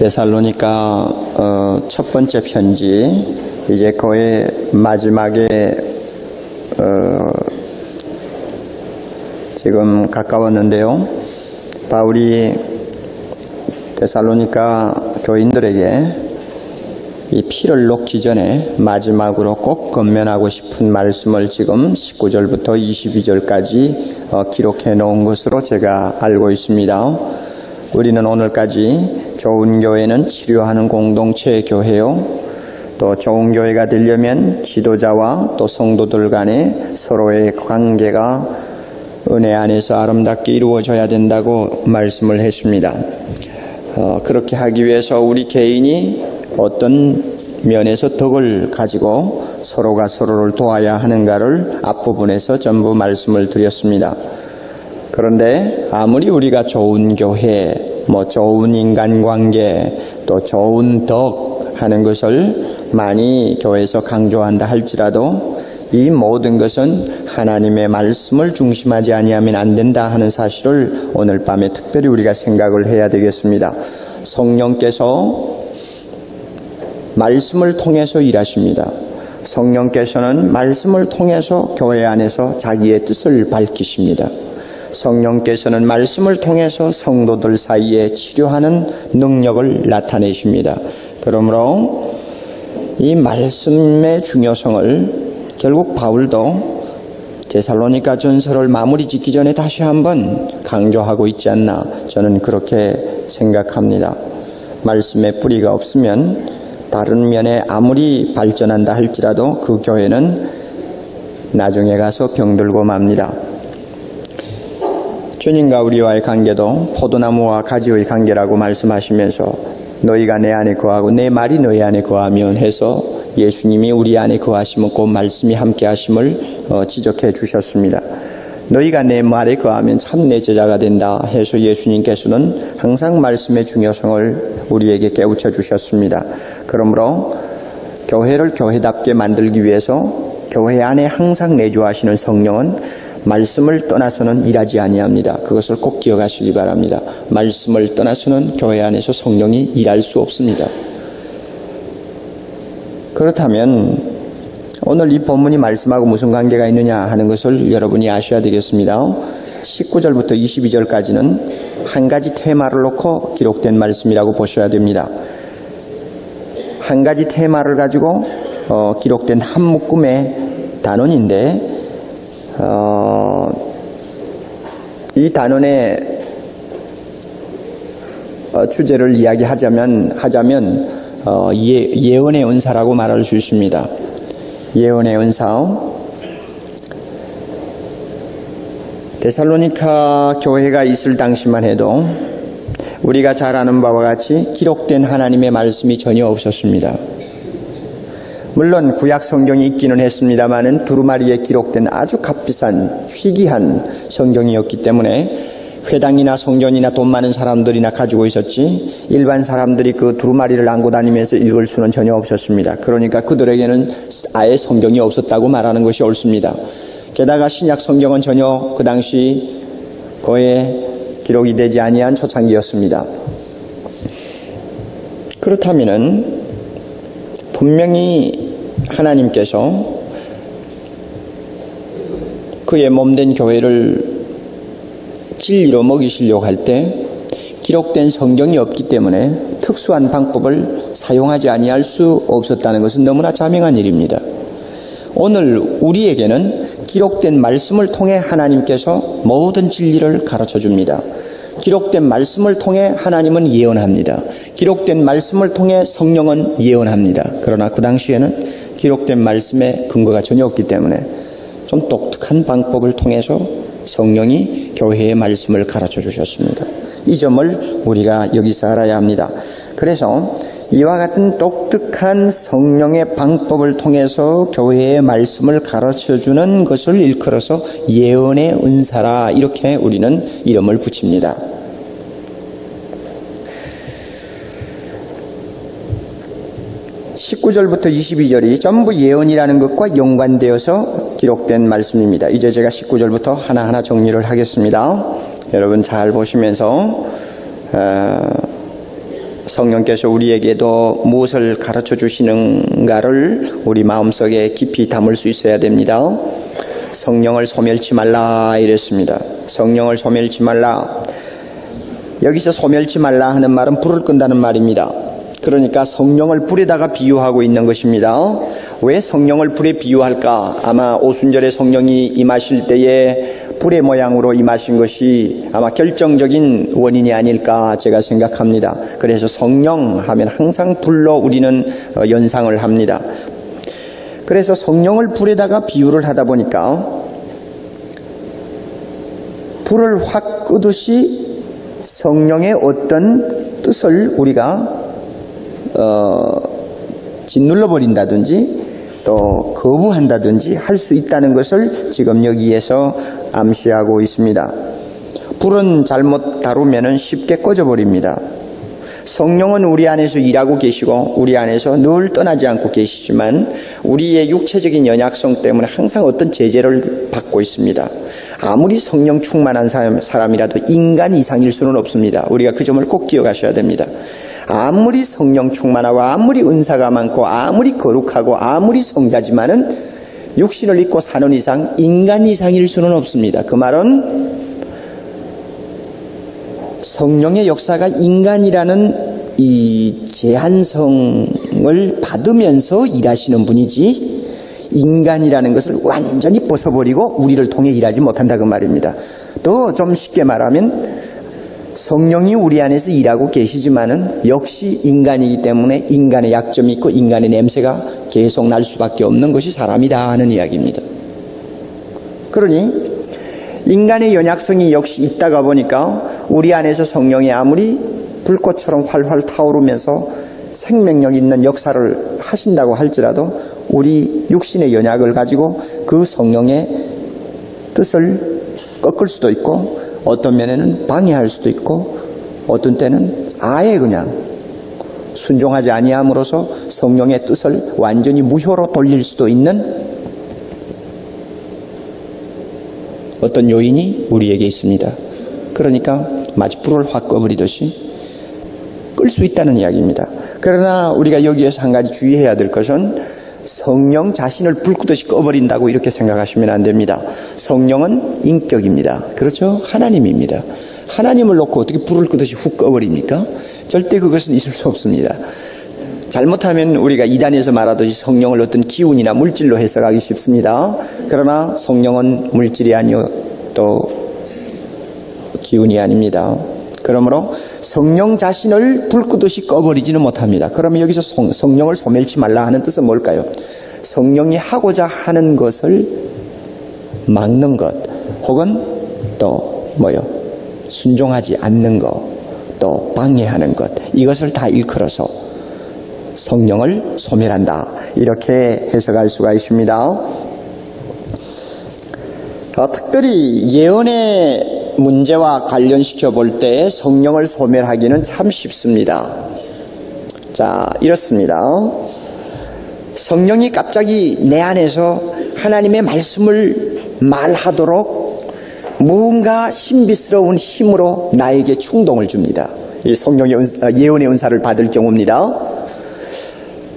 데살로니가 첫 번째 편지, 이제 거의 마지막에 지금 가까웠는데요. 바울이 데살로니가 교인들에게 이 피를 놓기 전에 마지막으로 꼭 건면하고 싶은 말씀을 지금 19절부터 22절까지 기록해 놓은 것으로 제가 알고 있습니다. 우리는 오늘까지 좋은 교회는 치료하는 공동체 교회요, 또 좋은 교회가 되려면 지도자와 또 성도들 간의 서로의 관계가 은혜 안에서 아름답게 이루어져야 된다고 말씀을 했습니다. 그렇게 하기 위해서 우리 개인이 어떤 면에서 덕을 가지고 서로가 서로를 도와야 하는가를 앞부분에서 전부 말씀을 드렸습니다. 그런데 아무리 우리가 좋은 교회, 좋은 인간관계, 또 좋은 덕 하는 것을 많이 교회에서 강조한다 할지라도 이 모든 것은 하나님의 말씀을 중심하지 아니하면 안 된다 하는 사실을 오늘 밤에 특별히 우리가 생각을 해야 되겠습니다. 성령께서 말씀을 통해서 일하십니다. 성령께서는 말씀을 통해서 교회 안에서 자기의 뜻을 밝히십니다. 성령께서는 말씀을 통해서 성도들 사이에 치료하는 능력을 나타내십니다. 그러므로 이 말씀의 중요성을 결국 바울도 데살로니가 전서를 마무리 짓기 전에 다시 한번 강조하고 있지 않나, 저는 그렇게 생각합니다. 말씀의 뿌리가 없으면 다른 면에 아무리 발전한다 할지라도 그 교회는 나중에 가서 병들고 맙니다. 주님과 우리와의 관계도 포도나무와 가지의 관계라고 말씀하시면서 너희가 내 안에 거하고 내 말이 너희 안에 거하면 해서 예수님이 우리 안에 거하시면 그 말씀이 함께 하심을 지적해 주셨습니다. 너희가 내 말에 거하면 참 내 제자가 된다 해서 예수님께서는 항상 말씀의 중요성을 우리에게 깨우쳐 주셨습니다. 그러므로 교회를 교회답게 만들기 위해서 교회 안에 항상 내주하시는 성령은 말씀을 떠나서는 일하지 아니합니다. 그것을 꼭 기억하시기 바랍니다. 말씀을 떠나서는 교회 안에서 성령이 일할 수 없습니다. 그렇다면 오늘 이 본문이 말씀하고 무슨 관계가 있느냐 하는 것을 여러분이 아셔야 되겠습니다. 19절부터 22절까지는 한 가지 테마를 놓고 기록된 말씀이라고 보셔야 됩니다. 한 가지 테마를 가지고 기록된 한 묶음의 단원인데 이 단원의 주제를 이야기하자면 예언의 은사라고 말할 수 있습니다. 예언의 은사. 데살로니가 교회가 있을 당시만 해도 우리가 잘 아는 바와 같이 기록된 하나님의 말씀이 전혀 없었습니다. 물론 구약 성경이 있기는 했습니다마는 두루마리에 기록된 아주 값비싼 희귀한 성경이었기 때문에 회당이나 성전이나 돈 많은 사람들이나 가지고 있었지 일반 사람들이 그 두루마리를 안고 다니면서 읽을 수는 전혀 없었습니다. 그러니까 그들에게는 아예 성경이 없었다고 말하는 것이 옳습니다. 게다가 신약 성경은 전혀 그 당시 거의 기록이 되지 아니한 초창기였습니다. 그렇다면은 분명히 하나님께서 그의 몸된 교회를 진리로 먹이시려고 할 때 기록된 성경이 없기 때문에 특수한 방법을 사용하지 아니할 수 없었다는 것은 너무나 자명한 일입니다. 오늘 우리에게는 기록된 말씀을 통해 하나님께서 모든 진리를 가르쳐 줍니다. 기록된 말씀을 통해 하나님은 예언합니다. 기록된 말씀을 통해 성령은 예언합니다. 그러나 그 당시에는 기록된 말씀에 근거가 전혀 없기 때문에 좀 독특한 방법을 통해서 성령이 교회의 말씀을 가르쳐 주셨습니다. 이 점을 우리가 여기서 알아야 합니다. 그래서 이와 같은 독특한 성령의 방법을 통해서 교회의 말씀을 가르쳐주는 것을 일컬어서 예언의 은사라, 이렇게 우리는 이름을 붙입니다. (19절부터 22절이) 전부 예언이라는 것과 연관되어서 기록된 말씀입니다. 이제 제가 19절부터 하나하나 정리를 하겠습니다. 여러분 잘 보시면서 성령께서 우리에게도 무엇을 가르쳐 주시는가를 우리 마음속에 깊이 담을 수 있어야 됩니다. 성령을 소멸치 말라 이랬습니다. 성령을 소멸치 말라. 여기서 소멸치 말라 하는 말은 불을 끈다는 말입니다. 그러니까 성령을 불에다가 비유하고 있는 것입니다. 왜 성령을 불에 비유할까? 아마 오순절에 성령이 임하실 때에 불의 모양으로 임하신 것이 아마 결정적인 원인이 아닐까 제가 생각합니다. 그래서 성령 하면 항상 불로 우리는 연상을 합니다. 그래서 성령을 불에다가 비유를 하다 보니까 불을 확 끄듯이 성령의 어떤 뜻을 우리가 짓눌러 버린다든지 또 거부한다든지 할 수 있다는 것을 지금 여기에서 암시하고 있습니다. 불은 잘못 다루면 쉽게 꺼져버립니다. 성령은 우리 안에서 일하고 계시고 우리 안에서 늘 떠나지 않고 계시지만 우리의 육체적인 연약성 때문에 항상 어떤 제재를 받고 있습니다. 아무리 성령 충만한 사람이라도 인간 이상일 수는 없습니다. 우리가 그 점을 꼭 기억하셔야 됩니다. 아무리 성령 충만하고 아무리 은사가 많고 아무리 거룩하고 아무리 성자지만은 육신을 입고 사는 이상 인간 이상일 수는 없습니다. 그 말은 성령의 역사가 인간이라는 이 제한성을 받으면서 일하시는 분이지 인간이라는 것을 완전히 벗어버리고 우리를 통해 일하지 못한다 그 말입니다. 또 좀 쉽게 말하면 성령이 우리 안에서 일하고 계시지만은 역시 인간이기 때문에 인간의 약점이 있고 인간의 냄새가 계속 날 수밖에 없는 것이 사람이다 하는 이야기입니다. 그러니 인간의 연약성이 역시 있다가 보니까 우리 안에서 성령이 아무리 불꽃처럼 활활 타오르면서 생명력 있는 역사를 하신다고 할지라도 우리 육신의 연약을 가지고 그 성령의 뜻을 꺾을 수도 있고 어떤 면에는 방해할 수도 있고 어떤 때는 아예 그냥 순종하지 아니함으로써 성령의 뜻을 완전히 무효로 돌릴 수도 있는 어떤 요인이 우리에게 있습니다. 그러니까 마치 불을 확 꺼버리듯이 끌 수 있다는 이야기입니다. 그러나 우리가 여기에서 한 가지 주의해야 될 것은 성령 자신을 불 끄듯이 꺼버린다고 이렇게 생각하시면 안 됩니다. 성령은 인격입니다. 그렇죠? 하나님입니다. 하나님을 놓고 어떻게 불을 끄듯이 훅 꺼버립니까? 절대 그것은 있을 수 없습니다. 잘못하면 우리가 이단에서 말하듯이 성령을 어떤 기운이나 물질로 해석하기 쉽습니다. 그러나 성령은 물질이 아니요 또 기운이 아닙니다. 그러므로 성령 자신을 불 끄듯이 꺼버리지는 못합니다. 그러면 여기서 성령을 소멸치 말라 하는 뜻은 뭘까요? 성령이 하고자 하는 것을 막는 것 혹은 또 순종하지 않는 것 또 방해하는 것 이것을 다 일컬어서 성령을 소멸한다 이렇게 해석할 수가 있습니다. 특별히 예언의 문제와 관련시켜 볼 때 성령을 소멸하기는 참 쉽습니다. 자, 이렇습니다. 성령이 갑자기 내 안에서 하나님의 말씀을 말하도록 무언가 신비스러운 힘으로 나에게 충동을 줍니다. 이 성령의 예언의 은사를 받을 경우입니다.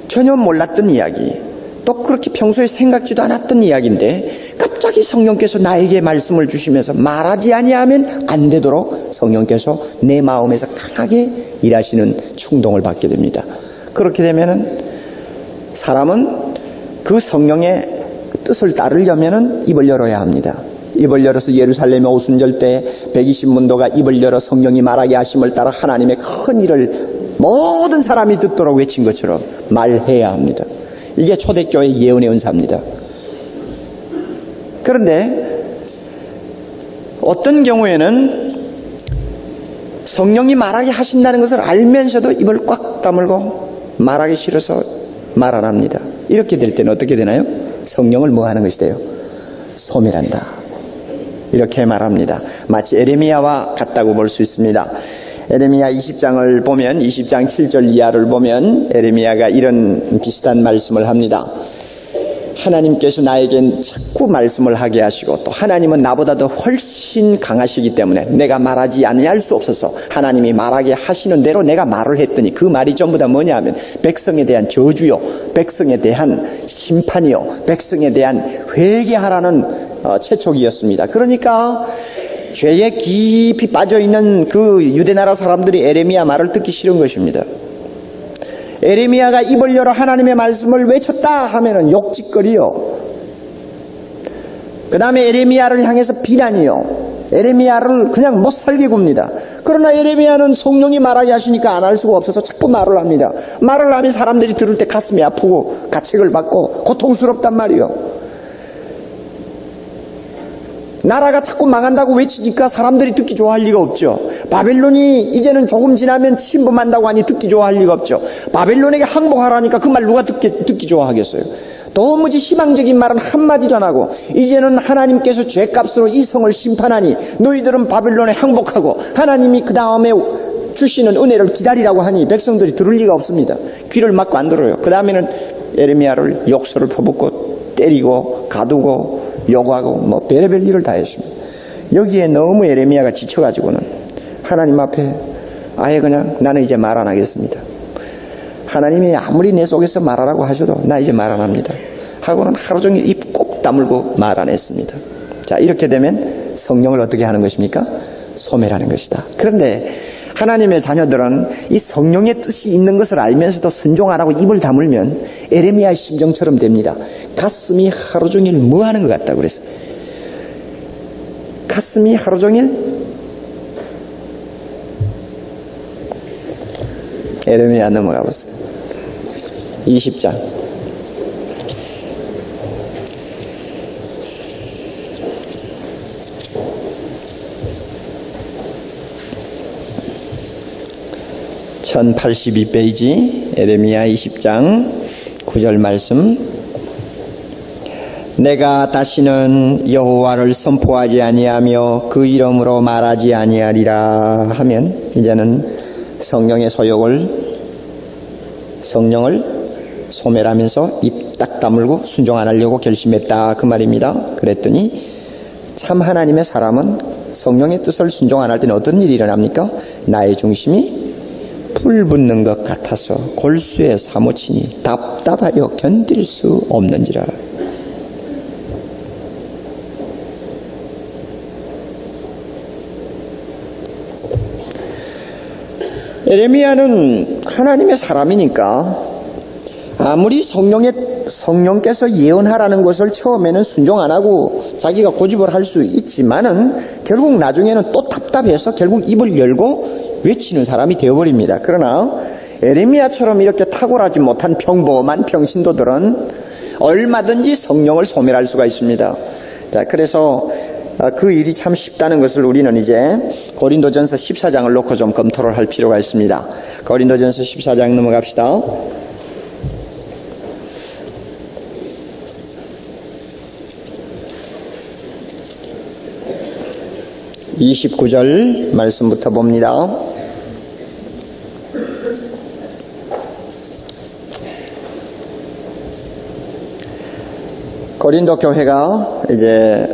전혀 몰랐던 이야기, 또 그렇게 평소에 생각지도 않았던 이야기인데 갑자기 성령께서 나에게 말씀을 주시면서 말하지 아니하면 안 되도록 성령께서 내 마음에서 강하게 일하시는 충동을 받게 됩니다. 그렇게 되면은 사람은 그 성령의 뜻을 따르려면은 입을 열어야 합니다. 입을 열어서 예루살렘의 오순절 때 120문도가 입을 열어 성령이 말하게 하심을 따라 하나님의 큰 일을 모든 사람이 듣도록 외친 것처럼 말해야 합니다. 이게 초대교회의 예언의 은사입니다. 그런데 어떤 경우에는 성령이 말하게 하신다는 것을 알면서도 입을 꽉 다물고 말하기 싫어서 말 안 합니다. 이렇게 될 때는 어떻게 되나요? 성령을 뭐 하는 것이 돼요? 소멸한다. 이렇게 말합니다. 마치 에레미야와 같다고 볼 수 있습니다. 에레미야 20장을 보면 20장 7절 이하를 보면 에레미야가 이런 비슷한 말씀을 합니다. 하나님께서 나에겐 자꾸 말씀을 하게 하시고 또 하나님은 나보다도 훨씬 강하시기 때문에 내가 말하지 아니할 수 없어서 하나님이 말하게 하시는 대로 내가 말을 했더니 그 말이 전부 다 뭐냐 하면 백성에 대한 저주요, 백성에 대한 심판이요, 백성에 대한 회개하라는 채촉이었습니다. 그러니까 죄에 깊이 빠져있는 그 유대나라 사람들이 에레미야 말을 듣기 싫은 것입니다. 에레미야가 입을 열어 하나님의 말씀을 외쳤다 하면은 욕짓거리요. 그 다음에 에레미야를 향해서 비난이요. 에레미야를 그냥 못 살게 굽니다. 그러나 에레미야는 성령이 말하게 하시니까 안 할 수가 없어서 자꾸 말을 합니다. 말을 하면 사람들이 들을 때 가슴이 아프고 가책을 받고 고통스럽단 말이요. 나라가 자꾸 망한다고 외치니까 사람들이 듣기 좋아할 리가 없죠. 바벨론이 이제는 조금 지나면 침범한다고 하니 듣기 좋아할 리가 없죠. 바벨론에게 항복하라니까 그 말 누가 듣기 좋아하겠어요. 도무지 희망적인 말은 한마디도 안 하고 이제는 하나님께서 죄값으로 이 성을 심판하니 너희들은 바벨론에 항복하고 하나님이 그 다음에 주시는 은혜를 기다리라고 하니 백성들이 들을 리가 없습니다. 귀를 막고 안 들어요. 그 다음에는 에레미야를 욕설을 퍼붓고 때리고 가두고 요구하고 뭐 별의별 일을 다 했습니다. 여기에 너무 에레미야가 지쳐가지고는 하나님 앞에 아예 그냥 나는 이제 말 안 하겠습니다. 하나님이 아무리 내 속에서 말하라고 하셔도 나 이제 말 안 합니다 하고는 하루 종일 입 꾹 다물고 말 안 했습니다. 자, 이렇게 되면 성령을 어떻게 하는 것입니까? 소멸하는 것이다. 그런데 하나님의 자녀들은 이 성령의 뜻이 있는 것을 알면서도 순종 안 하고 입을 다물면 에레미야의 심정처럼 됩니다. 가슴이 하루 종일 뭐 하는 것 같다고 그랬어요. 가슴이 하루 종일 에레미야 넘어가 보세요. 20장. (1082페이지) 에레미야 20장 9절 말씀. 내가 다시는 여호와를 선포하지 아니하며 그 이름으로 말하지 아니하리라 하면 이제는 성령의 소욕을 성령을 소멸하면서 입 딱 다물고 순종 안 하려고 결심했다 그 말입니다. 그랬더니 참 하나님의 사람은 성령의 뜻을 순종 안 할 때는 어떤 일이 일어납니까? 나의 중심이 불 붙는 것 같아서 골수에 사무치니 답답하여 견딜 수 없는지라. 에레미야는 하나님의 사람이니까 아무리 성령께서 예언하라는 것을 처음에는 순종 안 하고 자기가 고집을 할 수 있지만은 결국 나중에는 또 답답해서 결국 입을 열고 외치는 사람이 되어버립니다. 그러나 에레미야처럼 이렇게 탁월하지 못한 평범한 평신도들은 얼마든지 성령을 소멸할 수가 있습니다. 자, 그래서 그 일이 참 쉽다는 것을 우리는 이제 고린도전서 14장을 놓고 좀 검토를 할 필요가 있습니다. 고린도전서 14장 넘어갑시다. 29절 말씀부터 봅니다. 고린도 교회가 이제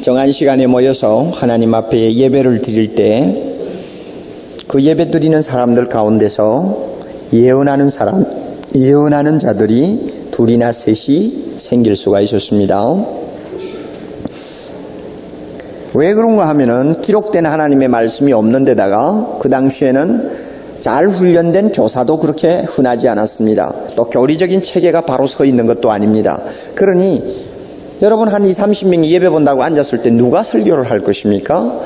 정한 시간에 모여서 하나님 앞에 예배를 드릴 때 그 예배 드리는 사람들 가운데서 예언하는 자들이 둘이나 셋이 생길 수가 있었습니다. 왜 그런가 하면은 기록된 하나님의 말씀이 없는 데다가 그 당시에는 잘 훈련된 교사도 그렇게 흔하지 않았습니다. 또 교리적인 체계가 바로 서 있는 것도 아닙니다. 그러니 여러분 한 20, 30명이 예배 본다고 앉았을 때 누가 설교를 할 것입니까?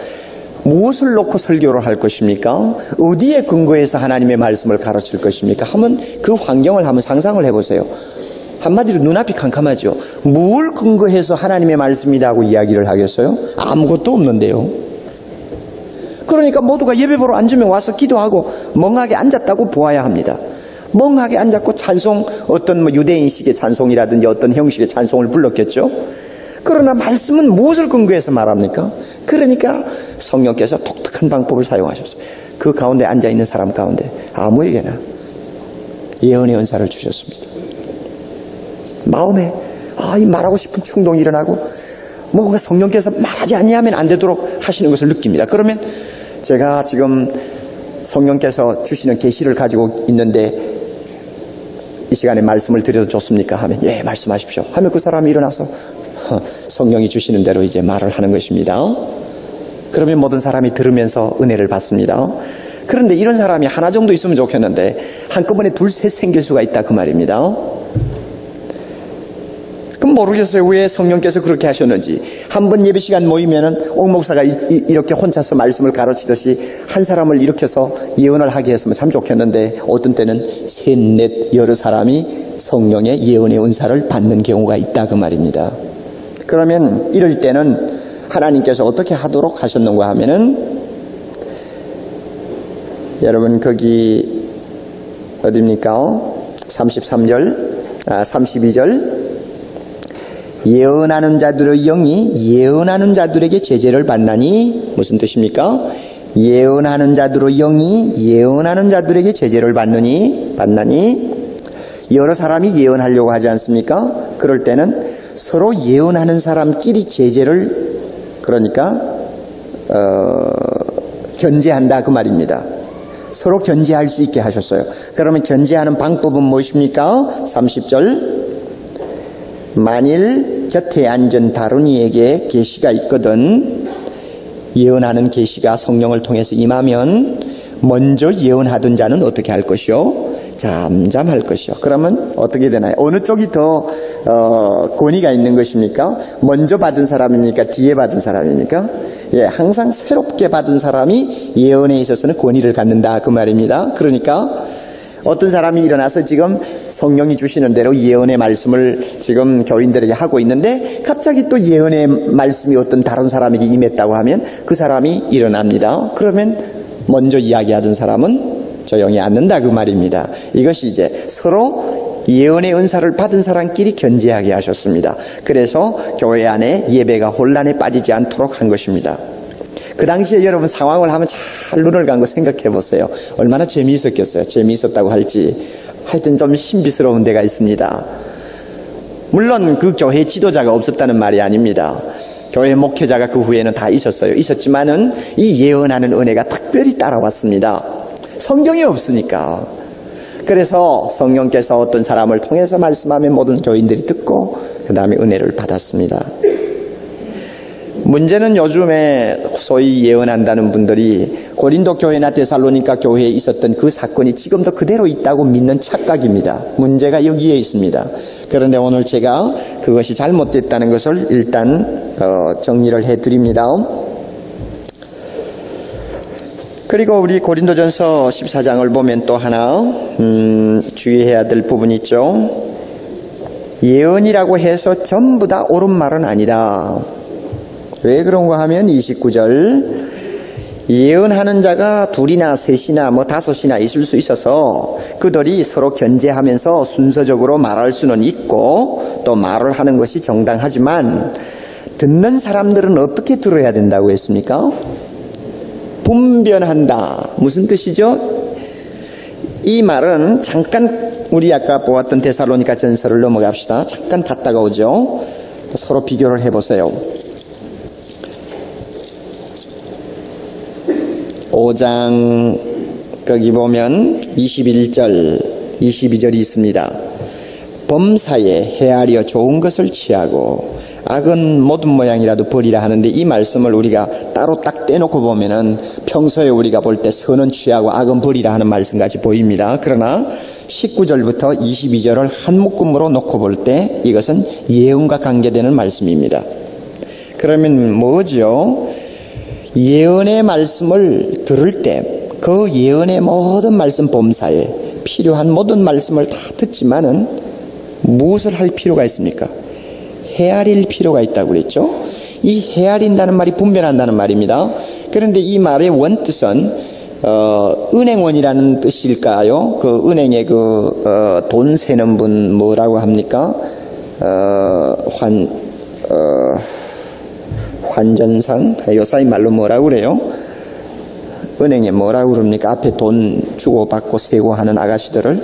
무엇을 놓고 설교를 할 것입니까? 어디에 근거해서 하나님의 말씀을 가르칠 것입니까? 한번 그 환경을 한번 상상을 해보세요. 한마디로 눈앞이 캄캄하죠. 뭘 근거해서 하나님의 말씀이라고 이야기를 하겠어요? 아무것도 없는데요. 그러니까 모두가 예배 보러 앉으면 와서 기도하고 멍하게 앉았다고 보아야 합니다. 멍하게 앉았고 찬송, 어떤 유대인식의 찬송이라든지 어떤 형식의 찬송을 불렀겠죠. 그러나 말씀은 무엇을 근거해서 말합니까? 그러니까 성령께서 독특한 방법을 사용하셨어요. 그 가운데 앉아있는 사람 가운데 아무에게나 예언의 은사를 주셨습니다. 마음에 이 말하고 싶은 충동이 일어나고 뭔가 성령께서 말하지 아니하면 안 되도록 하시는 것을 느낍니다. 그러면 제가 지금 성령께서 주시는 계시를 가지고 있는데 이 시간에 말씀을 드려도 좋습니까? 하면 예, 말씀하십시오. 하면 그 사람이 일어나서 성령이 주시는 대로 이제 말을 하는 것입니다. 그러면 모든 사람이 들으면서 은혜를 받습니다. 그런데 이런 사람이 하나 정도 있으면 좋겠는데 한꺼번에 둘, 셋 생길 수가 있다 그 말입니다. 그럼 모르겠어요. 왜 성령께서 그렇게 하셨는지. 한번 예배 시간 모이면은 옥 목사가 이렇게 혼자서 말씀을 가르치듯이 한 사람을 일으켜서 예언을 하게 했으면 참 좋겠는데 어떤 때는 셋, 넷, 여러 사람이 성령의 예언의 은사를 받는 경우가 있다 그 말입니다. 그러면 이럴 때는 하나님께서 어떻게 하도록 하셨는가 하면은 여러분 거기 어디입니까? 32절 예언하는 자들의 영이 예언하는 자들에게 제재를 받나니 무슨 뜻입니까? 예언하는 자들의 영이 예언하는 자들에게 제재를 받나니 여러 사람이 예언하려고 하지 않습니까? 그럴 때는 서로 예언하는 사람끼리 제재를 그러니까 견제한다 그 말입니다. 서로 견제할 수 있게 하셨어요. 그러면 견제하는 방법은 무엇입니까? 30절 만일 곁에 앉은 다른 이에게 계시가 있거든 예언하는 계시가 성령을 통해서 임하면 먼저 예언하던 자는 어떻게 할 것이요? 잠잠할 것이요. 그러면 어떻게 되나요? 어느 쪽이 더 권위가 있는 것입니까? 먼저 받은 사람입니까? 뒤에 받은 사람입니까? 예, 항상 새롭게 받은 사람이 예언에 있어서는 권위를 갖는다 그 말입니다. 그러니까 어떤 사람이 일어나서 지금 성령이 주시는 대로 예언의 말씀을 지금 교인들에게 하고 있는데 갑자기 또 예언의 말씀이 어떤 다른 사람에게 임했다고 하면 그 사람이 일어납니다. 그러면 먼저 이야기하던 사람은 조용히 앉는다 그 말입니다. 이것이 이제 서로 예언의 은사를 받은 사람끼리 견제하게 하셨습니다. 그래서 교회 안에 예배가 혼란에 빠지지 않도록 한 것입니다. 그 당시에 여러분 상황을 한번 잘 눈을 감고 생각해 보세요. 얼마나 재미있었겠어요. 재미있었다고 할지 하여튼 좀 신비스러운 데가 있습니다. 물론 그 교회 지도자가 없었다는 말이 아닙니다. 교회 목회자가 그 후에는 다 있었어요. 있었지만은 이 예언하는 은혜가 특별히 따라왔습니다. 성경이 없으니까. 그래서 성령께서 어떤 사람을 통해서 말씀하면 모든 교인들이 듣고 그 다음에 은혜를 받았습니다. 문제는 요즘에 소위 예언한다는 분들이 고린도 교회나 데살로니가 교회에 있었던 그 사건이 지금도 그대로 있다고 믿는 착각입니다. 문제가 여기에 있습니다. 그런데 오늘 제가 그것이 잘못됐다는 것을 일단 정리를 해드립니다. 그리고 우리 고린도전서 14장을 보면 또 하나 주의해야 될 부분이 있죠. 예언이라고 해서 전부 다 옳은 말은 아니다. 왜 그런가 하면 29절 예언하는 자가 둘이나 셋이나 다섯이나 있을 수 있어서 그들이 서로 견제하면서 순서적으로 말할 수는 있고 또 말을 하는 것이 정당하지만 듣는 사람들은 어떻게 들어야 된다고 했습니까? 분별한다. 무슨 뜻이죠? 이 말은 잠깐 우리 아까 보았던 데살로니가 전서를 넘어갑시다. 잠깐 갔다가 오죠. 서로 비교를 해보세요. 5장 거기 보면 21절 22절이 있습니다. 범사에 헤아려 좋은 것을 취하고 악은 모든 모양이라도 버리라 하는데 이 말씀을 우리가 따로 딱 떼놓고 보면은 평소에 우리가 볼 때 선은 취하고 악은 버리라 하는 말씀같이 보입니다. 그러나 19절부터 22절을 한 묶음으로 놓고 볼 때 이것은 예언과 관계되는 말씀입니다. 그러면 뭐죠? 예언의 말씀을 들을 때 그 예언의 모든 말씀 범사에 필요한 모든 말씀을 다 듣지만은 무엇을 할 필요가 있습니까? 헤아릴 필요가 있다고 그랬죠. 이 헤아린다는 말이 분별한다는 말입니다. 그런데 이 말의 원뜻은 은행원이라는 뜻일까요? 그 은행에 돈 세는 분 뭐라고 합니까? 환전상 요사이 말로 뭐라고 그래요? 은행에 뭐라고 그럽니까? 앞에 돈 주고 받고 세고 하는 아가씨들을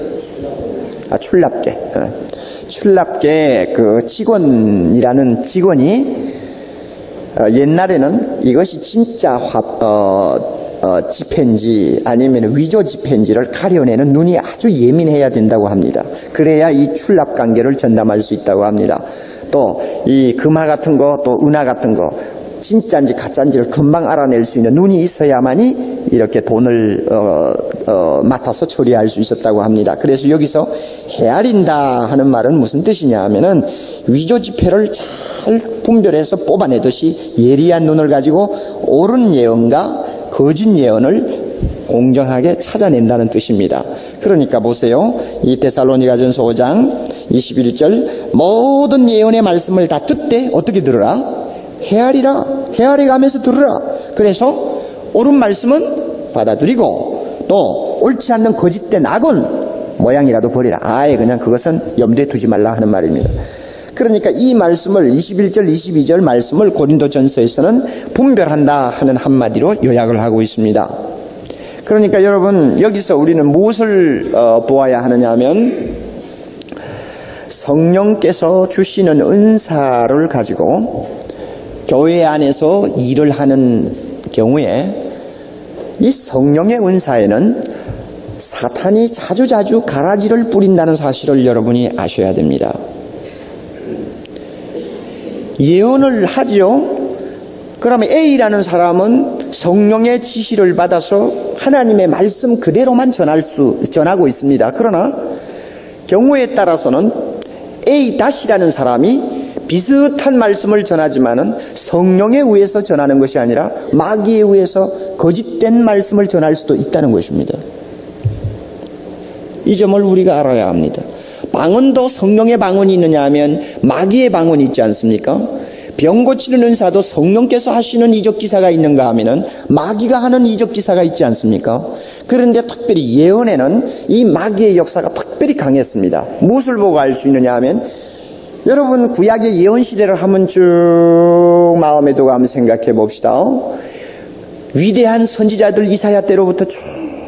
출납계. 출납계 그 직원이라는 직원이 옛날에는 이것이 진짜 지폐인지 아니면 위조 지폐인지를 가려내는 눈이 아주 예민해야 된다고 합니다. 그래야 이 출납 관계를 전담할 수 있다고 합니다. 또 이 금화 같은 거, 또 은화 같은 거 진짜인지 가짜인지를 금방 알아낼 수 있는 눈이 있어야만이 이렇게 돈을 맡아서 처리할 수 있었다고 합니다. 그래서 여기서 헤아린다 하는 말은 무슨 뜻이냐 하면은 위조 지폐를 잘 분별해서 뽑아내듯이 예리한 눈을 가지고 옳은 예언과 거짓 예언을 공정하게 찾아낸다는 뜻입니다. 그러니까 보세요. 이 데살로니가전서 5장 21절 모든 예언의 말씀을 다 듣되 어떻게 들으라? 헤아리라. 헤아려가면서 들으라. 그래서 옳은 말씀은 받아들이고 또 옳지 않는 거짓된 악은 모양이라도 버리라. 아예 그냥 그것은 염두에 두지 말라 하는 말입니다. 그러니까 이 말씀을 21절 22절 말씀을 고린도전서에서는 분별한다 하는 한마디로 요약을 하고 있습니다. 그러니까 여러분 여기서 우리는 무엇을 보아야 하느냐 하면 성령께서 주시는 은사를 가지고 교회 안에서 일을 하는 경우에 이 성령의 은사에는 사탄이 자주자주 가라지를 뿌린다는 사실을 여러분이 아셔야 됩니다. 예언을 하죠. 그러면 A라는 사람은 성령의 지시를 받아서 하나님의 말씀 그대로만 전하고 있습니다. 그러나 경우에 따라서는 A-라는 사람이 비슷한 말씀을 전하지만은 성령에 의해서 전하는 것이 아니라 마귀에 의해서 거짓된 말씀을 전할 수도 있다는 것입니다. 이 점을 우리가 알아야 합니다. 방언도 성령의 방언이 있느냐 하면 마귀의 방언이 있지 않습니까? 병 고치는 은사도 성령께서 하시는 이적 기사가 있는가 하면은 마귀가 하는 이적 기사가 있지 않습니까? 그런데 특별히 예언에는 이 마귀의 역사가 특별히 강했습니다. 무엇을 보고 알 수 있느냐 하면 여러분 구약의 예언 시대를 한번 쭉 마음에 두고 한번 생각해 봅시다. 위대한 선지자들 이사야 때로부터 쭉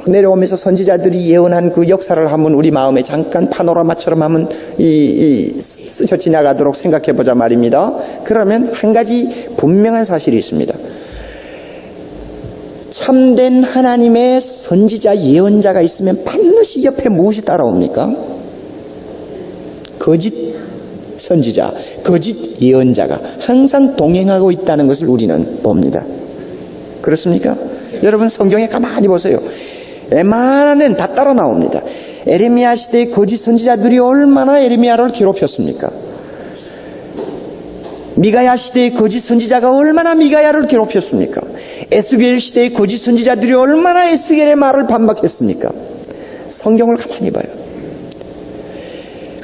내려오면서 선지자들이 예언한 그 역사를 한번 우리 마음에 잠깐 파노라마처럼 한번 스쳐 지나가도록 생각해 보자 말입니다. 그러면 한 가지 분명한 사실이 있습니다. 참된 하나님의 선지자 예언자가 있으면 반드시 옆에 무엇이 따라옵니까? 거짓 선지자, 거짓 예언자가 항상 동행하고 있다는 것을 우리는 봅니다. 그렇습니까? 여러분 성경에 가만히 보세요. 웬만한 데는 다 따라 나옵니다. 에레미야 시대의 거짓 선지자들이 얼마나 에레미야를 괴롭혔습니까? 미가야 시대의 거짓 선지자가 얼마나 미가야를 괴롭혔습니까? 에스겔 시대의 거짓 선지자들이 얼마나 에스겔의 말을 반박했습니까? 성경을 가만히 봐요.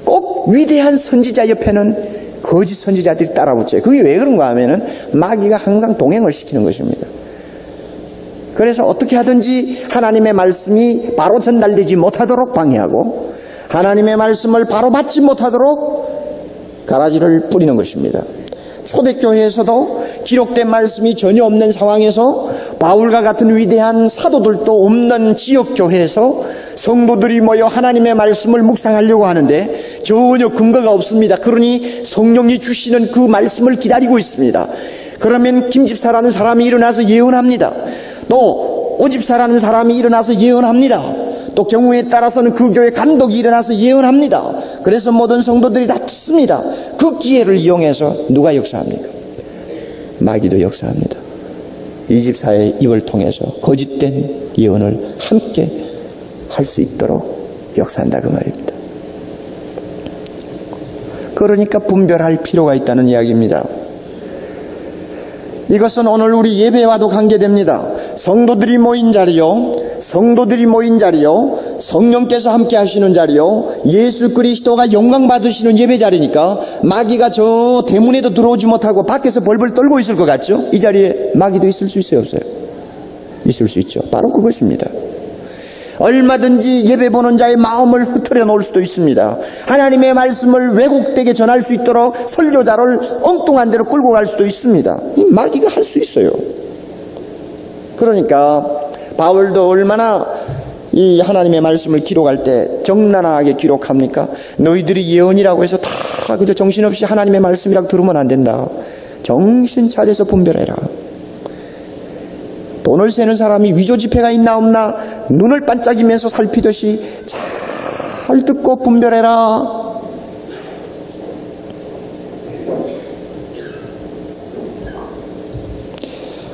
꼭 위대한 선지자 옆에는 거짓 선지자들이 따라붙어요. 그게 왜 그런가 하면은 마귀가 항상 동행을 시키는 것입니다. 그래서 어떻게 하든지 하나님의 말씀이 바로 전달되지 못하도록 방해하고 하나님의 말씀을 바로 받지 못하도록 가라지를 뿌리는 것입니다. 초대교회에서도 기록된 말씀이 전혀 없는 상황에서 바울과 같은 위대한 사도들도 없는 지역교회에서 성도들이 모여 하나님의 말씀을 묵상하려고 하는데 전혀 근거가 없습니다. 그러니 성령이 주시는 그 말씀을 기다리고 있습니다. 그러면 김집사라는 사람이 일어나서 예언합니다. 또 오집사라는 사람이 일어나서 예언합니다. 또 경우에 따라서는 그 교회 감독이 일어나서 예언합니다. 그래서 모든 성도들이 다 듣습니다. 그 기회를 이용해서 누가 역사합니까? 마귀도 역사합니다. 이 집사의 입을 통해서 거짓된 예언을 함께 할 수 있도록 역사한다 그 말입니다. 그러니까 분별할 필요가 있다는 이야기입니다. 이것은 오늘 우리 예배와도 관계됩니다. 성도들이 모인 자리요, 성령께서 함께 하시는 자리요, 예수 그리스도가 영광 받으시는 예배 자리니까 마귀가 저 대문에도 들어오지 못하고 밖에서 벌벌 떨고 있을 것 같죠? 이 자리에 마귀도 있을 수 있어요, 없어요? 있을 수 있죠. 바로 그것입니다. 얼마든지 예배 보는 자의 마음을 흐트려 놓을 수도 있습니다. 하나님의 말씀을 왜곡되게 전할 수 있도록 설교자를 엉뚱한 데로 끌고 갈 수도 있습니다. 마귀가 할 수 있어요. 그러니까 바울도 얼마나 이 하나님의 말씀을 기록할 때 적나라하게 기록합니까? 너희들이 예언이라고 해서 다 그저 정신없이 하나님의 말씀이라고 들으면 안 된다. 정신 차려서 분별해라. 돈을 세는 사람이 위조 지폐가 있나 없나 눈을 반짝이면서 살피듯이 잘 듣고 분별해라.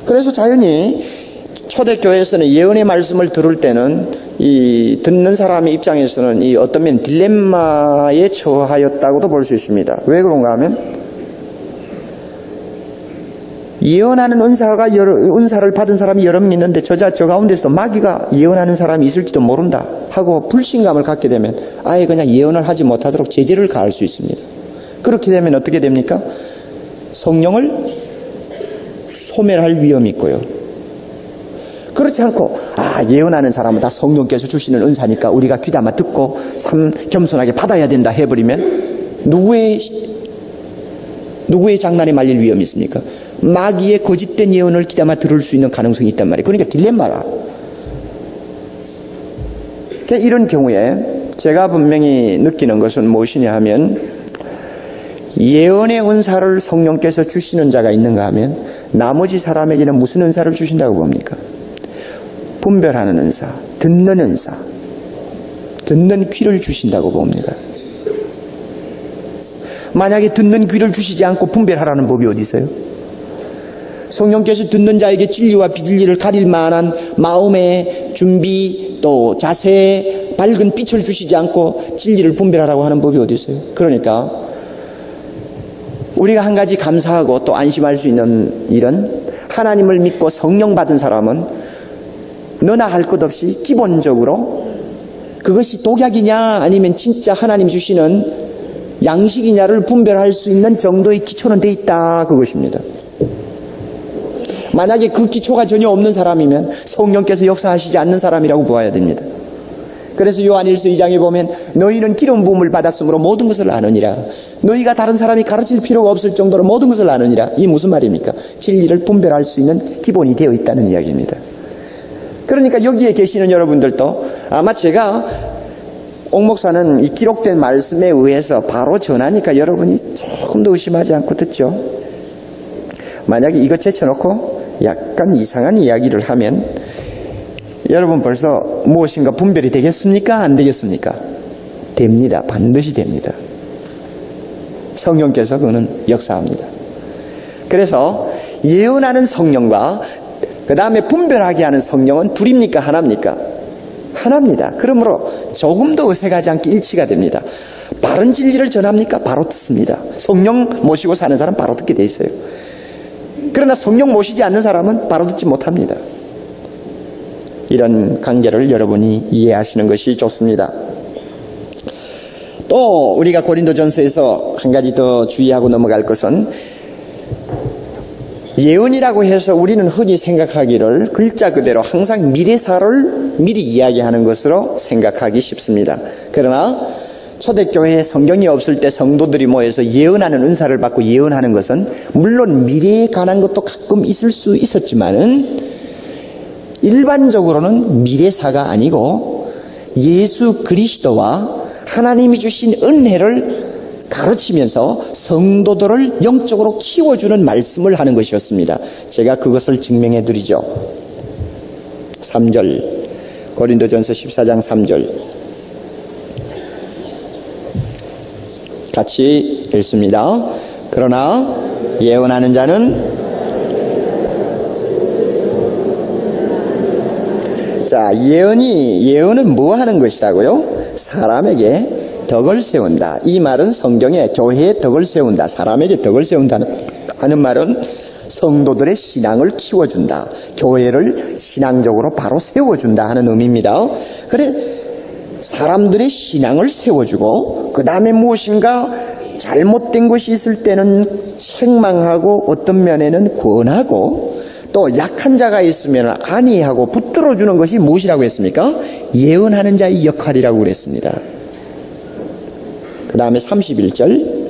그래서 자연히 초대교회에서는 예언의 말씀을 들을 때는 이 듣는 사람의 입장에서는 이 어떤 면 딜레마에 처하였다고도 볼 수 있습니다. 왜 그런가 하면 예언하는 은사를 받은 사람이 여러 명 있는데 저 가운데서도 마귀가 예언하는 사람이 있을지도 모른다 하고 불신감을 갖게 되면 아예 그냥 예언을 하지 못하도록 제재를 가할 수 있습니다. 그렇게 되면 어떻게 됩니까? 성령을 소멸할 위험이 있고요. 그렇지 않고 예언하는 사람은 다 성령께서 주시는 은사니까 우리가 귀담아 듣고 참 겸손하게 받아야 된다 해버리면 누구의 장난에 말릴 위험이 있습니까? 마귀의 거짓된 예언을 귀담아 들을 수 있는 가능성이 있단 말이에요. 그러니까 딜레마라. 그러니까 이런 경우에 제가 분명히 느끼는 것은 무엇이냐 하면 예언의 은사를 성령께서 주시는 자가 있는가 하면 나머지 사람에게는 무슨 은사를 주신다고 봅니까? 분별하는 은사, 듣는 은사, 듣는 귀를 주신다고 봅니다. 만약에 듣는 귀를 주시지 않고 분별하라는 법이 어디 있어요? 성령께서 듣는 자에게 진리와 비진리를 가릴 만한 마음의 준비 또 자세, 밝은 빛을 주시지 않고 진리를 분별하라고 하는 법이 어디 있어요? 그러니까 우리가 한 가지 감사하고 또 안심할 수 있는 일은 하나님을 믿고 성령 받은 사람은 너나 할 것 없이 기본적으로 그것이 독약이냐 아니면 진짜 하나님 주시는 양식이냐를 분별할 수 있는 정도의 기초는 돼 있다 그것입니다. 만약에 그 기초가 전혀 없는 사람이면 성령께서 역사하시지 않는 사람이라고 보아야 됩니다. 그래서 요한일서 2장에 보면 너희는 기름 부음을 받았으므로 모든 것을 아느니라. 너희가 다른 사람이 가르칠 필요가 없을 정도로 모든 것을 아느니라. 이게 무슨 말입니까? 진리를 분별할 수 있는 기본이 되어 있다는 이야기입니다. 그러니까 여기에 계시는 여러분들도 아마 제가 옥 목사는 이 기록된 말씀에 의해서 바로 전하니까 여러분이 조금 더 의심하지 않고 듣죠. 만약에 이것 제쳐놓고 약간 이상한 이야기를 하면 여러분 벌써 무엇인가 분별이 되겠습니까? 안 되겠습니까? 됩니다. 반드시 됩니다. 성령께서 그는 역사합니다. 그래서 예언하는 성령과 그 다음에 분별하게 하는 성령은 둘입니까? 하나입니까? 하나입니다. 그러므로 조금 더 어색하지 않게 일치가 됩니다. 바른 진리를 전합니까? 바로 듣습니다. 성령 모시고 사는 사람 바로 듣게 돼 있어요. 그러나 성령 모시지 않는 사람은 바로 듣지 못합니다. 이런 관계를 여러분이 이해하시는 것이 좋습니다. 또 우리가 고린도전서에서 한 가지 더 주의하고 넘어갈 것은 예언이라고 해서 우리는 흔히 생각하기를 글자 그대로 항상 미래사를 미리 이야기하는 것으로 생각하기 쉽습니다. 그러나 초대교회에 성경이 없을 때 성도들이 모여서 예언하는 은사를 받고 예언하는 것은 물론 미래에 관한 것도 가끔 있을 수 있었지만은 일반적으로는 미래사가 아니고 예수 그리스도와 하나님이 주신 은혜를 가르치면서 성도들을 영적으로 키워주는 말씀을 하는 것이었습니다. 제가 그것을 증명해 드리죠. 3절 고린도전서 14장 3절 같이 읽습니다. 그러나 예언하는 자는 자, 예언은 뭐 하는 것이라고요? 사람에게 덕을 세운다. 이 말은 성경에 교회에 덕을 세운다. 사람에게 덕을 세운다는 하는 말은 성도들의 신앙을 키워준다. 교회를 신앙적으로 바로 세워준다 하는 의미입니다. 그래 사람들의 신앙을 세워주고 그 다음에 무엇인가 잘못된 것이 있을 때는 책망하고 어떤 면에는 권하고 또 약한 자가 있으면 안위하고 붙들어주는 것이 무엇이라고 했습니까? 예언하는 자의 역할이라고 그랬습니다. 그 다음에 31절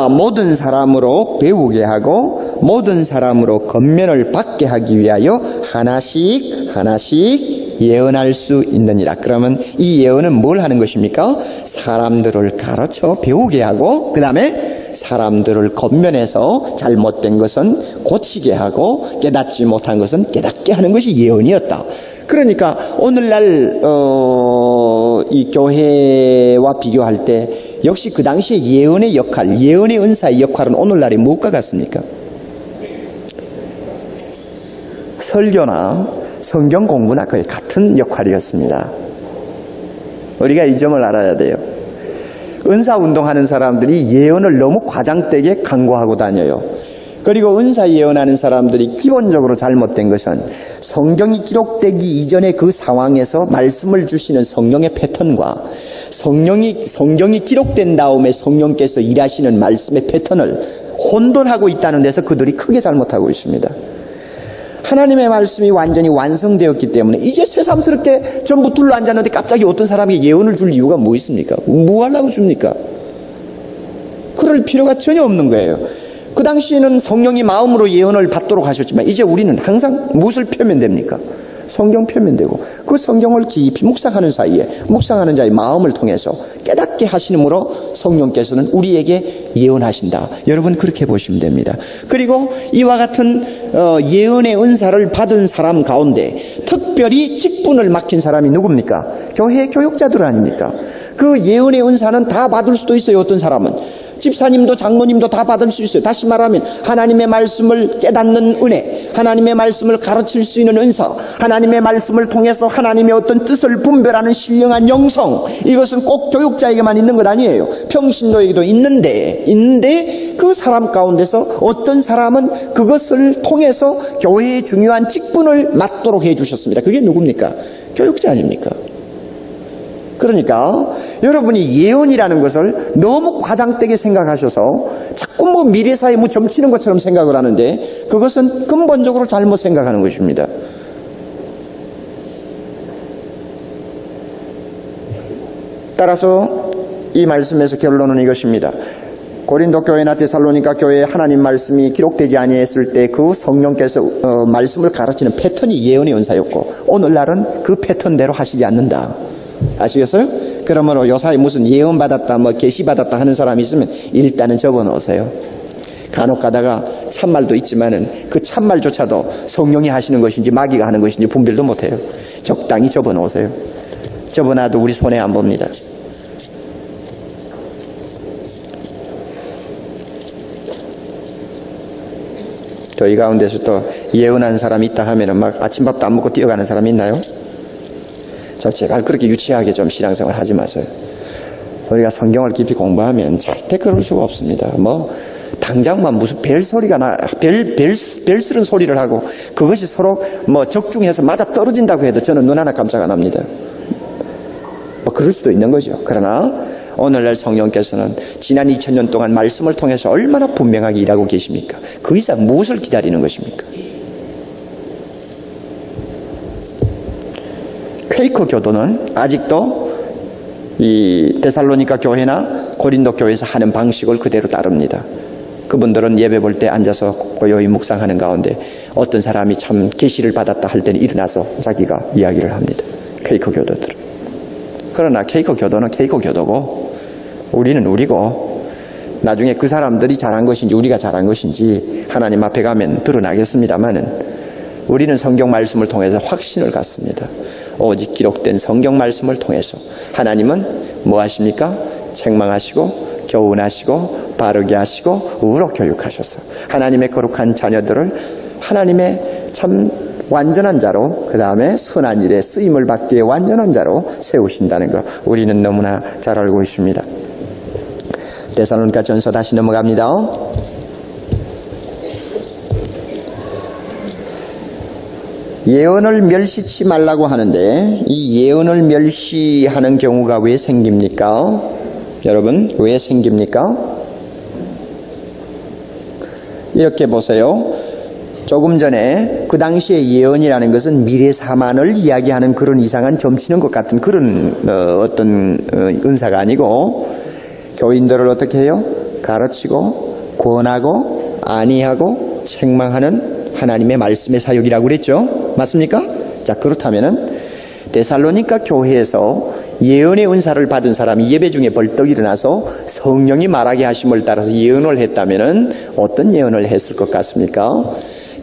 모든 사람으로 배우게 하고 모든 사람으로 권면을 받게 하기 위하여 하나씩 예언할 수 있느니라. 그러면 이 예언은 뭘 하는 것입니까? 사람들을 가르쳐 배우게 하고 그 다음에 사람들을 권면해서 잘못된 것은 고치게 하고 깨닫지 못한 것은 깨닫게 하는 것이 예언이었다. 그러니까 오늘날 이 교회와 비교할 때 역시 그 당시에 예언의 역할, 예언의 은사의 역할은 오늘날이 무엇과 같습니까? 설교나 성경 공부나 거의 같은 역할이었습니다. 우리가 이 점을 알아야 돼요. 은사운동하는 사람들이 예언을 너무 과장되게 강구하고 다녀요. 그리고 은사 예언하는 사람들이 기본적으로 잘못된 것은 성경이 기록되기 이전의 그 상황에서 말씀을 주시는 성령의 패턴과 성경이 기록된 다음에 성령께서 일하시는 말씀의 패턴을 혼돈하고 있다는 데서 그들이 크게 잘못하고 있습니다. 하나님의 말씀이 완전히 완성되었기 때문에 이제 새삼스럽게 전부 둘러앉았는데 갑자기 어떤 사람에게 예언을 줄 이유가 뭐 있습니까? 뭐 하려고 줍니까? 그럴 필요가 전혀 없는 거예요. 그 당시에는 성령이 마음으로 예언을 받도록 하셨지만 이제 우리는 항상 무엇을 펴면 됩니까? 성경 펴면 되고 그 성경을 깊이 묵상하는 사이에 묵상하는 자의 마음을 통해서 깨닫게 하시므로 성령께서는 우리에게 예언하신다. 여러분 그렇게 보시면 됩니다. 그리고 이와 같은 예언의 은사를 받은 사람 가운데 특별히 직분을 맡긴 사람이 누굽니까? 교회 교육자들 아닙니까? 그 예언의 은사는 다 받을 수도 있어요. 어떤 사람은 집사님도 장로님도 다 받을 수 있어요. 다시 말하면 하나님의 말씀을 깨닫는 은혜, 하나님의 말씀을 가르칠 수 있는 은사, 하나님의 말씀을 통해서 하나님의 어떤 뜻을 분별하는 신령한 영성, 이것은 꼭 교육자에게만 있는 것 아니에요. 평신도에게도 있는데 그 사람 가운데서 어떤 사람은 그것을 통해서 교회의 중요한 직분을 맡도록 해주셨습니다. 그게 누굽니까? 교육자 아닙니까? 그러니까 여러분이 예언이라는 것을 너무 과장되게 생각하셔서 자꾸 뭐 미래사에 뭐 점치는 것처럼 생각을 하는데 그것은 근본적으로 잘못 생각하는 것입니다. 따라서 이 말씀에서 결론은 이것입니다. 고린도 교회나 데살로니가 교회에 하나님 말씀이 기록되지 아니했을 때 그 성령께서 말씀을 가르치는 패턴이 예언의 은사였고 오늘날은 그 패턴대로 하시지 않는다. 아시겠어요? 그러므로 요사이 무슨 예언 받았다 뭐 계시 받았다 하는 사람이 있으면 일단은 접어놓으세요. 간혹 가다가 참말도 있지만은 그 참말조차도 성령이 하시는 것인지 마귀가 하는 것인지 분별도 못해요. 적당히 접어놓으세요. 접어놔도 우리 손에 안 봅니다. 저희 가운데서 또 예언한 사람이 있다 하면은 막 아침밥도 안 먹고 뛰어가는 사람이 있나요? 제발 그렇게 유치하게 좀 신앙생활 하지 마세요. 우리가 성경을 깊이 공부하면 절대 그럴 수가 없습니다. 뭐 당장만 무슨 벨 소리가 벨 쓰는 소리를 하고 그것이 서로 뭐 적중해서 맞아 떨어진다고 해도 저는 눈 하나 깜짝 안 합니다. 뭐 그럴 수도 있는 거죠. 그러나 오늘날 성령께서는 지난 2000년 동안 말씀을 통해서 얼마나 분명하게 일하고 계십니까? 그 이상 무엇을 기다리는 것입니까? 퀘이커 교도는 아직도 이 데살로니가 교회나 고린도 교회에서 하는 방식을 그대로 따릅니다. 그분들은 예배 볼 때 앉아서 고요히 묵상하는 가운데 어떤 사람이 참 계시를 받았다 할 때는 일어나서 자기가 이야기를 합니다. 퀘이커 교도들은. 그러나 퀘이커 교도는 퀘이커 교도고 우리는 우리고 나중에 그 사람들이 잘한 것인지 우리가 잘한 것인지 하나님 앞에 가면 드러나겠습니다만은 우리는 성경 말씀을 통해서 확신을 갖습니다. 오직 기록된 성경 말씀을 통해서 하나님은 뭐 하십니까? 책망하시고 교훈하시고 바르게 하시고 의로 교육하셔서 하나님의 거룩한 자녀들을 하나님의 참 완전한 자로 그 다음에 선한 일에 쓰임을 받기에 완전한 자로 세우신다는 것 우리는 너무나 잘 알고 있습니다. 데살로니가 전서 다시 넘어갑니다. 예언을 멸시치 말라고 하는데 이 예언을 멸시하는 경우가 왜 생깁니까? 여러분 왜 생깁니까? 이렇게 보세요. 조금 전에 그 당시의 예언이라는 것은 미래 사만을 이야기하는 그런 이상한 점치는 것 같은 그런 어떤 은사가 아니고 교인들을 어떻게 해요? 가르치고 권하고 안위하고 책망하는 하나님의 말씀의 사역이라고 그랬죠. 맞습니까? 자, 그렇다면은 데살로니가 교회에서 예언의 은사를 받은 사람이 예배 중에 벌떡 일어나서 성령이 말하게 하심을 따라서 예언을 했다면은 어떤 예언을 했을 것 같습니까?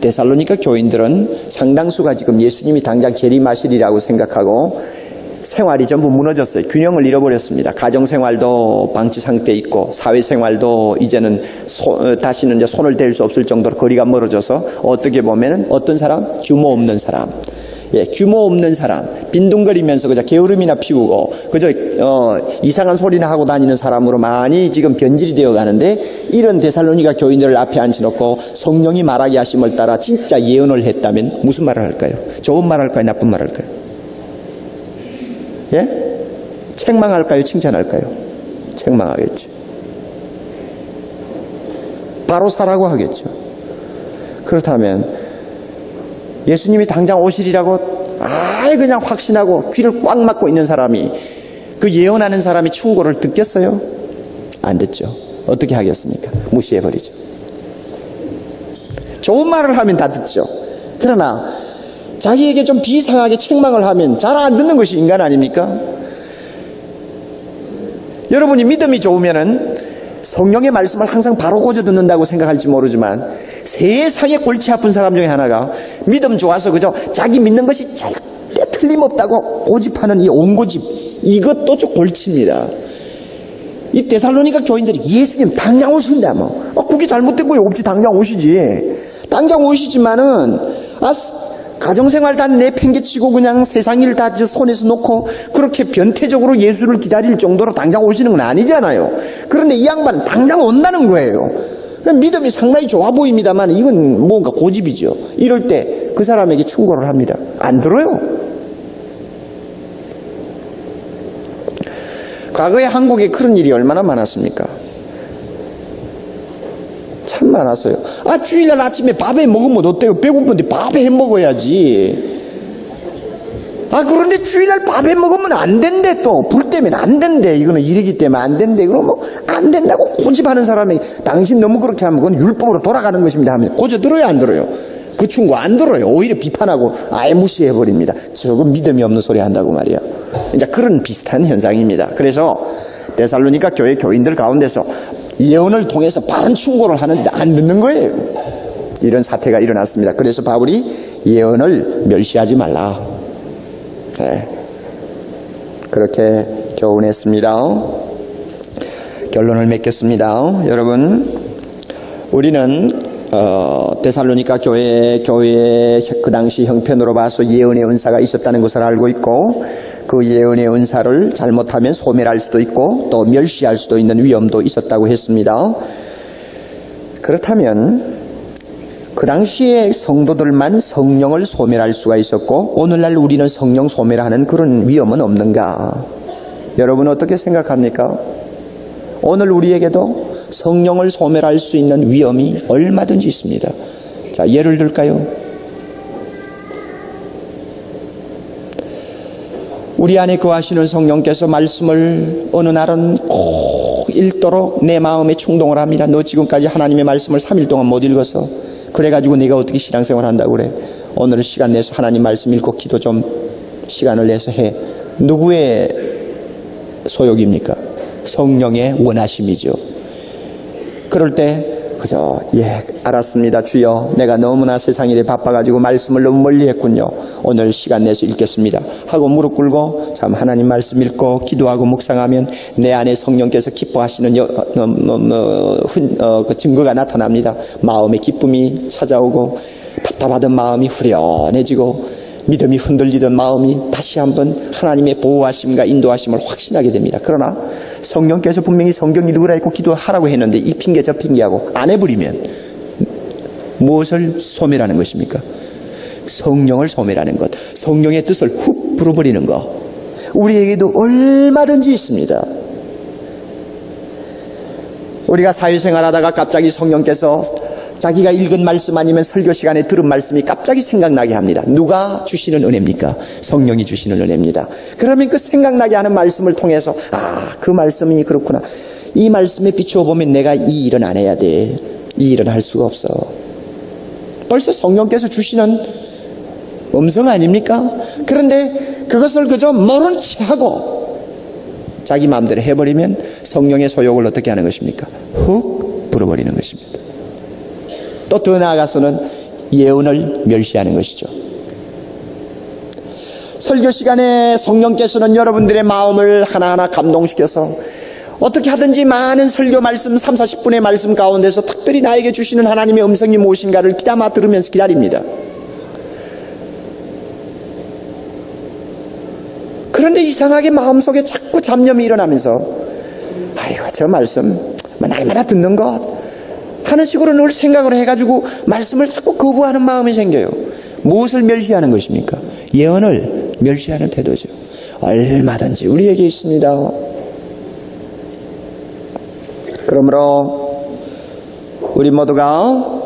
데살로니가 교인들은 상당수가 지금 예수님이 당장 재림하시리라고 생각하고 생활이 전부 무너졌어요. 균형을 잃어버렸습니다. 가정생활도 방치 상태에 있고 사회생활도 이제는 다시는 이제 손을 댈 수 없을 정도로 거리가 멀어져서 어떻게 보면은 어떤 사람? 규모 없는 사람. 예, 규모 없는 사람, 빈둥거리면서 그저 게으름이나 피우고 그저 이상한 소리나 하고 다니는 사람으로 많이 지금 변질이 되어 가는데, 이런 데살로니가 교인들을 앞에 앉혀놓고 성령이 말하게 하심을 따라 진짜 예언을 했다면 무슨 말을 할까요? 좋은 말 할까요? 나쁜 말 할까요? 예? 책망할까요? 칭찬할까요? 책망하겠죠. 바로 사라고 하겠죠. 그렇다면 예수님이 당장 오시리라고 그냥 확신하고 귀를 꽉 막고 있는 사람이, 그 예언하는 사람이 충고를 듣겠어요? 안 듣죠. 어떻게 하겠습니까? 무시해버리죠. 좋은 말을 하면 다 듣죠. 그러나 자기에게 좀 비상하게 책망을 하면 잘 안 듣는 것이 인간 아닙니까? 여러분이 믿음이 좋으면은 성령의 말씀을 항상 바로 고져 듣는다고 생각할지 모르지만, 세상에 골치 아픈 사람 중에 하나가 믿음 좋아서 그저 자기 믿는 것이 절대 틀림없다고 고집하는 이 온고집, 이것도 좀 골치입니다. 이 데살로니가 교인들이 예수님 당장 오신다, 그게 잘못된 거예요. 없지, 당장 오시지. 당장 오시지만은 가정생활 다 내팽개치고 그냥 세상 일 다 손에서 놓고 그렇게 변태적으로 예수를 기다릴 정도로 당장 오시는 건 아니잖아요. 그런데 이 양반은 당장 온다는 거예요. 믿음이 상당히 좋아 보입니다만 이건 뭔가 고집이죠. 이럴 때 그 사람에게 충고를 합니다. 안 들어요. 과거에 한국에 그런 일이 얼마나 많았습니까? 참 많았어요. 주일날 아침에 밥에 먹으면 어때요? 배고픈데 밥에 해 먹어야지. 그런데 주일날 밥에 먹으면 안 된대. 또 불 때문에 안 된대. 이거는 일이기 때문에 안 된대. 그러면 안 된다고 고집하는 사람이, 당신 너무 그렇게 하면 그건 율법으로 돌아가는 것입니다 하면 고져 들어요, 안 들어요? 그 충고 안 들어요. 오히려 비판하고 아예 무시해버립니다. 저거 믿음이 없는 소리 한다고 말이야. 이제 그런 비슷한 현상입니다. 그래서 데살로니가 교회 교인들 가운데서 예언을 통해서 바른 충고를 하는데 안 듣는 거예요. 이런 사태가 일어났습니다. 그래서 바울이 예언을 멸시하지 말라. 네. 그렇게 교훈했습니다. 결론을 맺겠습니다. 여러분, 우리는 데살로니가 교회의 그 당시 형편으로 봐서 예언의 은사가 있었다는 것을 알고 있고, 그 예언의 은사를 잘못하면 소멸할 수도 있고 또 멸시할 수도 있는 위험도 있었다고 했습니다. 그렇다면 그 당시에 성도들만 성령을 소멸할 수가 있었고 오늘날 우리는 성령 소멸하는 그런 위험은 없는가? 여러분 어떻게 생각합니까? 오늘 우리에게도 성령을 소멸할 수 있는 위험이 얼마든지 있습니다. 자, 예를 들까요? 우리 안에 거하시는 성령께서 말씀을 어느 날은 꼭 읽도록 내 마음에 충동을 합니다. 너 지금까지 하나님의 말씀을 3일 동안 못 읽어서 그래가지고 네가 어떻게 신앙생활 한다고 그래? 오늘은 시간 내서 하나님 말씀 읽고 기도 좀 시간을 내서 해. 누구의 소욕입니까? 성령의 원하심이죠. 그럴 때 그저 알았습니다 주여, 내가 너무나 세상 일에 바빠가지고 말씀을 너무 멀리 했군요. 오늘 시간 내서 읽겠습니다 하고 무릎 꿇고 참 하나님 말씀 읽고 기도하고 묵상하면 내 안에 성령께서 기뻐하시는 그 증거가 나타납니다. 마음의 기쁨이 찾아오고 답답하던 마음이 후련해지고 믿음이 흔들리던 마음이 다시 한번 하나님의 보호하심과 인도하심을 확신하게 됩니다. 그러나 성령께서 분명히 성경 읽으라 했고 기도하라고 했는데 이 핑계 저 핑계하고 안 해버리면 무엇을 소멸하는 것입니까? 성령을 소멸하는 것, 성령의 뜻을 훅 불어버리는 것. 우리에게도 얼마든지 있습니다. 우리가 사회생활 하다가 갑자기 성령께서 자기가 읽은 말씀 아니면 설교 시간에 들은 말씀이 갑자기 생각나게 합니다. 누가 주시는 은혜입니까? 성령이 주시는 은혜입니다. 그러면 그 생각나게 하는 말씀을 통해서 그 말씀이 그렇구나. 이 말씀에 비추어 보면 내가 이 일은 안 해야 돼. 이 일은 할 수가 없어. 벌써 성령께서 주시는 음성 아닙니까? 그런데 그것을 그저 모른 채 하고 자기 마음대로 해버리면 성령의 소욕을 어떻게 하는 것입니까? 훅 불어버리는 것입니다. 또 더 나아가서는 예언을 멸시하는 것이죠. 설교 시간에 성령께서는 여러분들의 마음을 하나하나 감동시켜서 어떻게 하든지 많은 설교 말씀 3, 40분의 말씀 가운데서 특별히 나에게 주시는 하나님의 음성이 무엇인가를 귀담아 들으면서 기다립니다. 그런데 이상하게 마음속에 자꾸 잡념이 일어나면서 아이고 저 말씀 날마다 듣는 것 하는 식으로 늘 생각을 해가지고 말씀을 자꾸 거부하는 마음이 생겨요. 무엇을 멸시하는 것입니까? 예언을 멸시하는 태도죠. 얼마든지 우리에게 있습니다. 그러므로 우리 모두가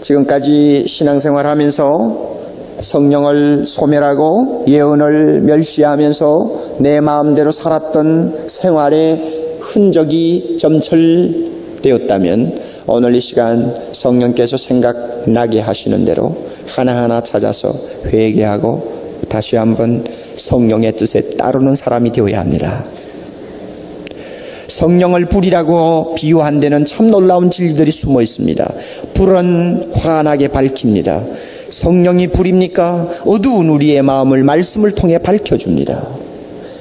지금까지 신앙생활하면서 성령을 소멸하고 예언을 멸시하면서 내 마음대로 살았던 생활의 흔적이 점철되었다면 오늘 이 시간 성령께서 생각나게 하시는 대로 하나하나 찾아서 회개하고 다시 한번 성령의 뜻에 따르는 사람이 되어야 합니다. 성령을 불이라고 비유한 데는 참 놀라운 진리들이 숨어 있습니다. 불은 환하게 밝힙니다. 성령이 불입니까? 어두운 우리의 마음을 말씀을 통해 밝혀줍니다.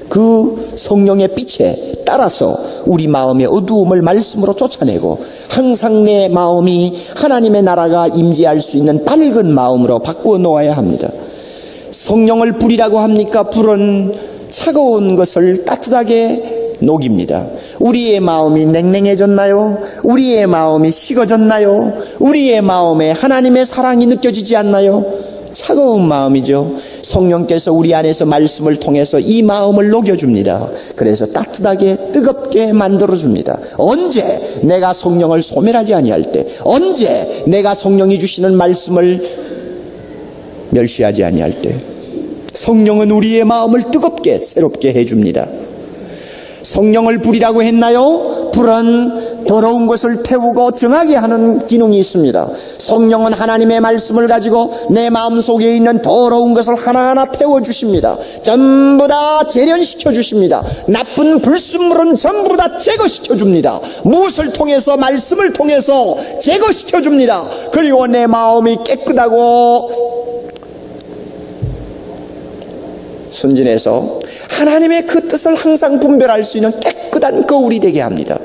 그 성령의 빛에 따라서 우리 마음의 어두움을 말씀으로 쫓아내고 항상 내 마음이 하나님의 나라가 임재할 수 있는 밝은 마음으로 바꾸어 놓아야 합니다. 성령을 불이라고 합니까? 불은 차가운 것을 따뜻하게 녹입니다. 우리의 마음이 냉랭해졌나요? 우리의 마음이 식어졌나요? 우리의 마음에 하나님의 사랑이 느껴지지 않나요? 차가운 마음이죠. 성령께서 우리 안에서 말씀을 통해서 이 마음을 녹여줍니다. 그래서 따뜻하게 뜨겁게 만들어줍니다. 언제 내가 성령을 소멸하지 아니할 때, 언제 내가 성령이 주시는 말씀을 멸시하지 아니할 때, 성령은 우리의 마음을 뜨겁게 새롭게 해줍니다. 성령을 불이라고 했나요? 불은 더러운 것을 태우고 정하게 하는 기능이 있습니다. 성령은 하나님의 말씀을 가지고 내 마음속에 있는 더러운 것을 하나하나 태워주십니다. 전부 다 재련시켜 주십니다. 나쁜 불순물은 전부 다 제거시켜 줍니다. 무엇을 통해서? 말씀을 통해서 제거시켜 줍니다. 그리고 내 마음이 깨끗하고 순진해서 하나님의 그 뜻을 항상 분별할 수 있는 깨끗한 거울이 되게 합니다.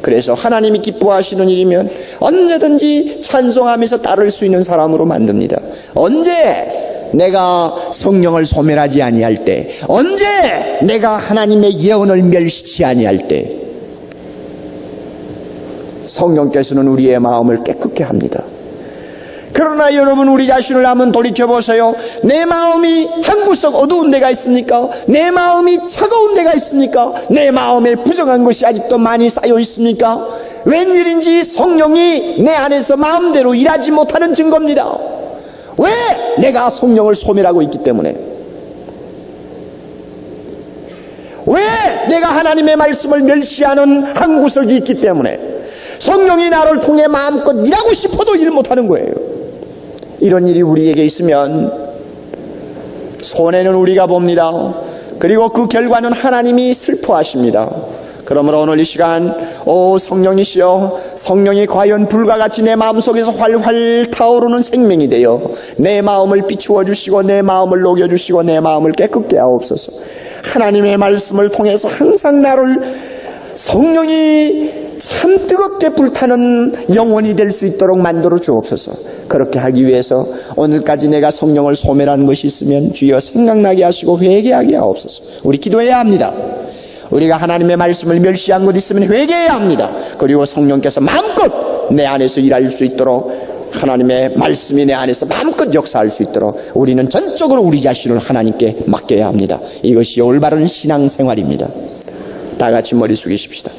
그래서 하나님이 기뻐하시는 일이면 언제든지 찬송하면서 따를 수 있는 사람으로 만듭니다. 언제 내가 성령을 소멸하지 아니할 때, 언제 내가 하나님의 예언을 멸시치 아니할 때, 성령께서는 우리의 마음을 깨끗게 합니다. 그러나 여러분, 우리 자신을 한번 돌이켜보세요. 내 마음이 한 구석 어두운 데가 있습니까? 내 마음이 차가운 데가 있습니까? 내 마음에 부정한 것이 아직도 많이 쌓여 있습니까? 웬일인지 성령이 내 안에서 마음대로 일하지 못하는 증거입니다. 왜? 내가 성령을 소멸하고 있기 때문에. 왜? 내가 하나님의 말씀을 멸시하는 한 구석이 있기 때문에. 성령이 나를 통해 마음껏 일하고 싶어도 일 못하는 거예요. 이런 일이 우리에게 있으면 손해는 우리가 봅니다. 그리고 그 결과는 하나님이 슬퍼하십니다. 그러므로 오늘 이 시간, 오 성령이시여, 성령이 과연 불과 같이 내 마음속에서 활활 타오르는 생명이 되어 내 마음을 비추어 주시고 내 마음을 녹여주시고 내 마음을 깨끗게 하옵소서. 하나님의 말씀을 통해서 항상 나를 성령이 참 뜨겁게 불타는 영혼이 될 수 있도록 만들어 주옵소서. 그렇게 하기 위해서 오늘까지 내가 성령을 소멸한 것이 있으면 주여 생각나게 하시고 회개하게 하옵소서. 우리 기도해야 합니다. 우리가 하나님의 말씀을 멸시한 것 있으면 회개해야 합니다. 그리고 성령께서 마음껏 내 안에서 일할 수 있도록, 하나님의 말씀이 내 안에서 마음껏 역사할 수 있도록 우리는 전적으로 우리 자신을 하나님께 맡겨야 합니다. 이것이 올바른 신앙생활입니다. 다 같이 머리 숙이십시다.